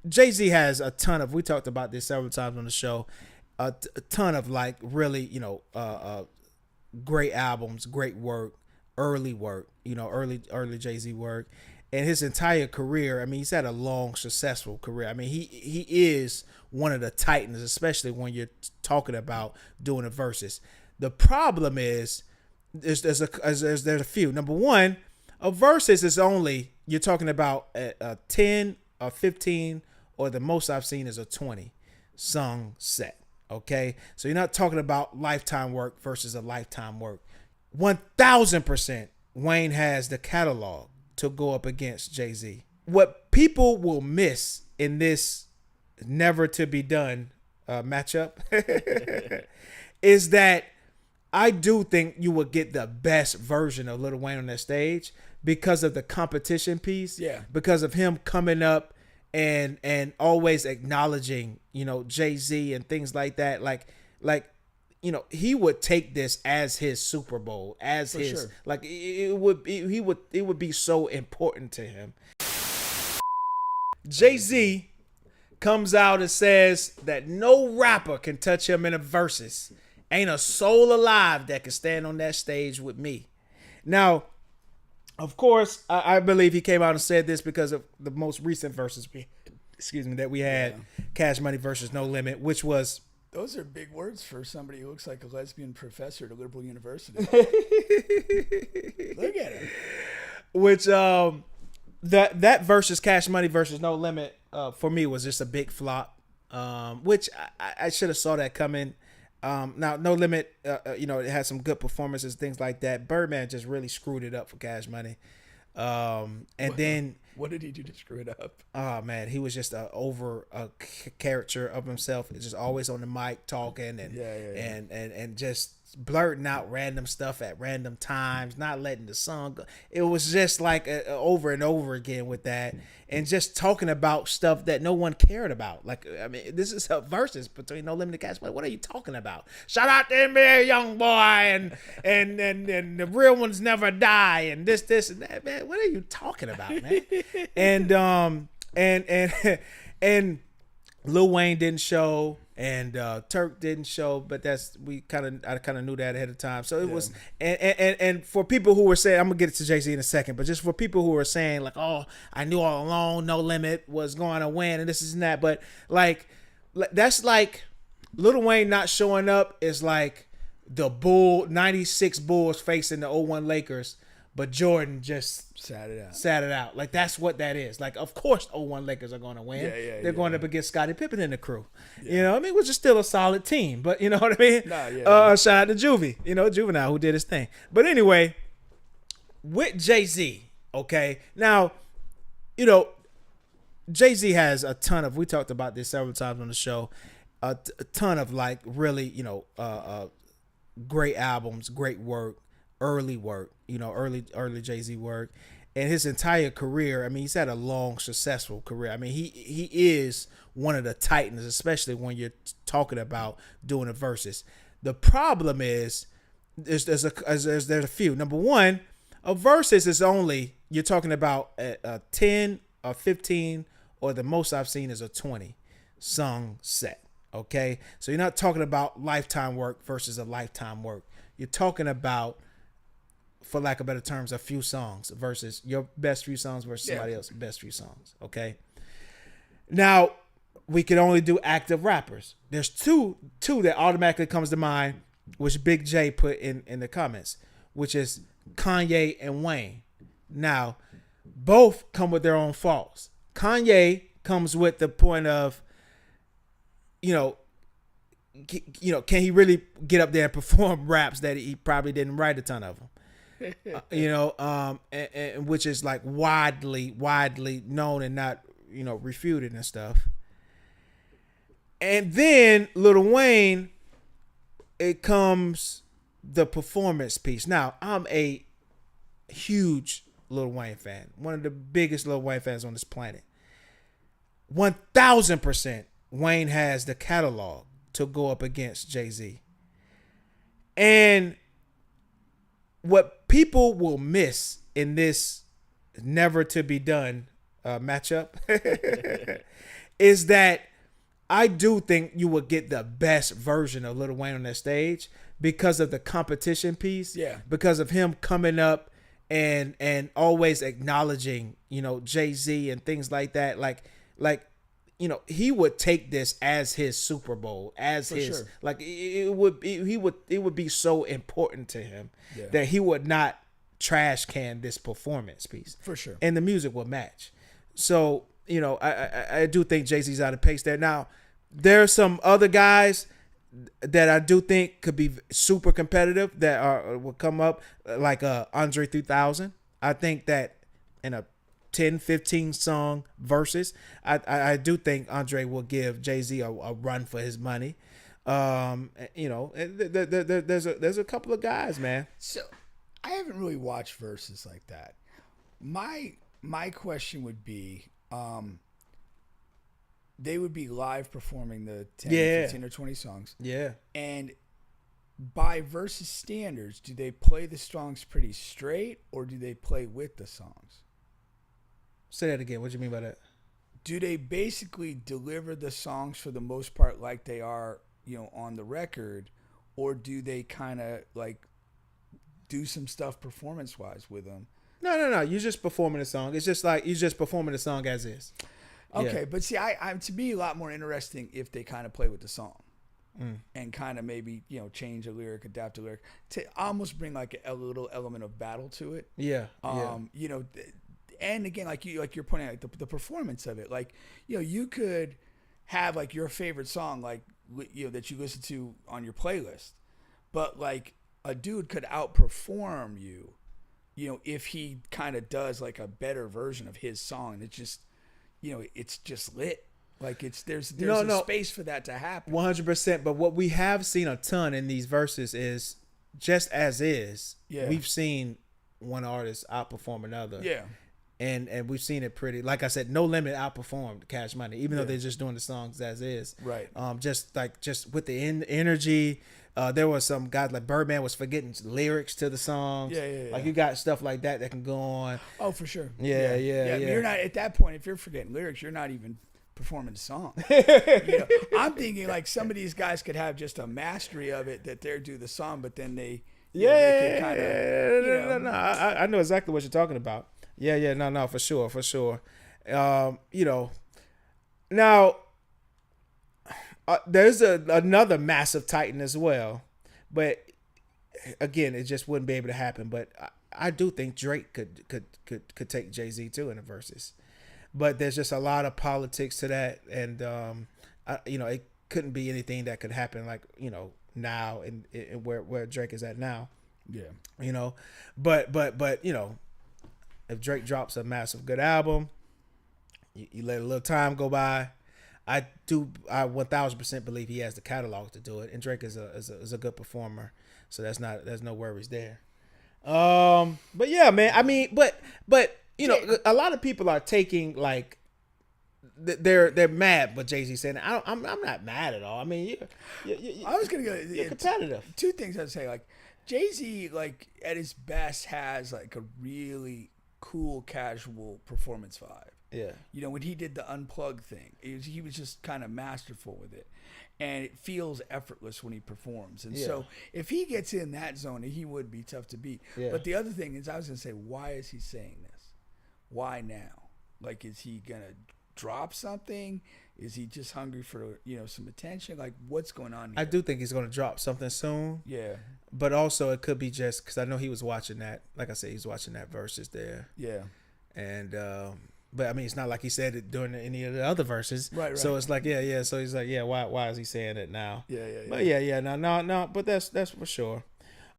Jay-Z has a ton of, we talked about this several times on the show, a ton of like really, great albums, great work, early Jay-Z work. And his entire career, I mean, he's had a long, successful career. I mean, he is one of the titans, especially when you're talking about doing a versus. The problem is there's a few. Number one, a versus is only you're talking about a 10 or 15, or the most I've seen is a 20 song set. Okay, so you're not talking about lifetime work versus a lifetime work. 1000% Wayne has the catalog to go up against Jay-Z. What people will miss in this never to be done matchup is that I do think you will get the best version of Lil Wayne on that stage because of the competition piece. Yeah. Because of him coming up and always acknowledging, Jay-Z and things like that. Like he would take this as his Super Bowl, as For his sure. like it would be so important to him. Jay-Z comes out and says that no rapper can touch him in a versus. Ain't a soul alive that can stand on that stage with me. Now, of course, I believe he came out and said this because of the most recent verses that we had, Cash Money versus No Limit, which was Those are big words for somebody who looks like a lesbian professor at a liberal university. Look at him. which that versus Cash Money versus No Limit for me was just a big flop. Which I should have saw that coming. Now, No Limit, it had some good performances, things like that. Birdman just really screwed it up for Cash Money. Then What did he do to screw it up? oh man, he was just a character of himself. He's just always on the mic talking and and just blurting out random stuff at random times, not letting the song go. It was just like over and over again with that, and just talking about stuff that no one cared about. Like, I mean, this is a versus between No Limit and Cash Money. What are you talking about? Shout out to NBA young boy and the real ones never die and this and that. Man, what are you talking about, man? and Lil Wayne didn't show, and Turk didn't show, but I kind of knew that ahead of time. So it was, and for people who were saying, I'm gonna get to Jay-Z in a second, but just for people who were saying like, oh, I knew all along No Limit was going to win and this and that, but like that's like Lil Wayne not showing up is like the '96 Bulls facing the '01 Lakers. But Jordan just sat it out. Like, that's what that is. Like, of course, '01 Lakers are going to win. They're going up against Scottie Pippen and the crew. I mean, which is still a solid team. But you know what I mean? Shout out to Juvie. Juvenile, who did his thing. But anyway, with Jay-Z, okay? Now, Jay-Z has a ton of, we talked about this several times on the show, a ton of, like, really, great albums, great work. Early Jay-Z work, and his entire career. I mean, he's had a long, successful career. I mean, he is one of the titans, especially when you're talking about doing a versus. The problem is there's a few. Number one, a versus is only you're talking about a 10 or 15, or the most I've seen is a 20 song set. Okay, so you're not talking about lifetime work versus a lifetime work. You're talking about, for lack of better terms, a few songs versus your best few songs versus somebody else's best few songs. Okay. Now, we can only do active rappers. There's two that automatically comes to mind, which Big J put in the comments, which is Kanye and Wayne. Now, both come with their own faults. Kanye comes with the point of, can he really get up there and perform raps that he probably didn't write a ton of them? And which is like widely known and not, refuted and stuff. And then Lil Wayne, it comes the performance piece. Now, I'm a huge Lil Wayne fan, one of the biggest Lil Wayne fans on this planet. 1000% Wayne has the catalog to go up against Jay-Z. And what people will miss in this never to be done matchup is that I do think you would get the best version of Lil Wayne on that stage because of the competition piece. Yeah. Because of him coming up and always acknowledging, you know, Jay-Z and things like that. Like, you know, he would take this as his Super Bowl, as For his sure. like it would be so important to him Yeah. that he would not trash can this performance piece. For sure. And the music will match. So, you know, I do think Jay-Z's out of pace there. Now, there are some other guys that I do think could be super competitive that will come up, like Andre 3000. I think that in a 10, 15 song versus, I do think Andre will give Jay-Z a run for his money. You know, there's a couple of guys, man. So I haven't really watched Verzuz like that. My question would be, they would be live performing the 10, 15, or 20 songs. Yeah. And by Verzuz standards, do they play the songs pretty straight or do they play with the songs? Say that again. What do you mean by that? Do they basically deliver the songs for the most part like they are, you know, on the record, or do they kind of like do some stuff performance-wise with them? No. You're just performing a song. It's just like you're just performing the song as is. Okay, Yeah. but see, I to me a lot more interesting if they kind of play with the song and kind of maybe, you know, change a lyric, adapt a lyric to almost bring like a little element of battle to it. Yeah. You know, and again, like you're pointing out, the performance of it, like, you know, you could have like your favorite song, like, you know, that you listen to on your playlist, but like a dude could outperform you, you know, if he kind of does like a better version of his song. It's just, you know, it's just lit. Like there's a space for that to happen. 100%. But what we have seen a ton in these verses is just as is. Yeah. We've seen one artist outperform another. Yeah. And we've seen it pretty. Like I said, No Limit outperformed Cash Money, even though Yeah. they're just doing the songs as is. Right. Just with the energy. There was some guys like Birdman was forgetting lyrics to the songs. Yeah. Like you got stuff like that can go on. Oh, for sure. Yeah. You're not at that point. If you're forgetting lyrics, you're not even performing the song. You know, I'm thinking like some of these guys could have just a mastery of it that they do the song, but then they they could kinda, No. I know exactly what you're talking about. Yeah. No, for sure. You know, now there's another massive Titan as well, but again, it just wouldn't be able to happen. But I do think Drake could take Jay-Z too in the verses, but there's just a lot of politics to that, and you know, it couldn't be anything that could happen like, you know, now and where Drake is at now. Yeah. You know, but you know, if Drake drops a massive good album, you let a little time go by. I 1000% believe he has the catalog to do it, and Drake is a good performer, so there's no worries there. But yeah, man. I mean, but you know, a lot of people are taking like they're mad what Jay-Z said. I'm not mad at all. I mean, I was gonna go. you're competitive. Two things I'd say. Like Jay-Z, like at his best, has like a really cool, casual performance vibe. Yeah. You know, when he did the unplugged thing, he was just kind of masterful with it. And it feels effortless when he performs. And so if he gets in that zone, he would be tough to beat. Yeah. But the other thing is, I was going to say, why is he saying this? Why now? Like, is he going to drop something? Is he just hungry for, you know, some attention? Like, what's going on here? I do think he's going to drop something soon. Yeah. But also it could be just because I know he was watching that. Like I said, he's watching that verses there. Yeah. And but I mean, it's not like he said it during any of the other verses. Right. So it's like, yeah. So he's like, yeah, why is he saying it now? Yeah. But yeah. No. But that's for sure.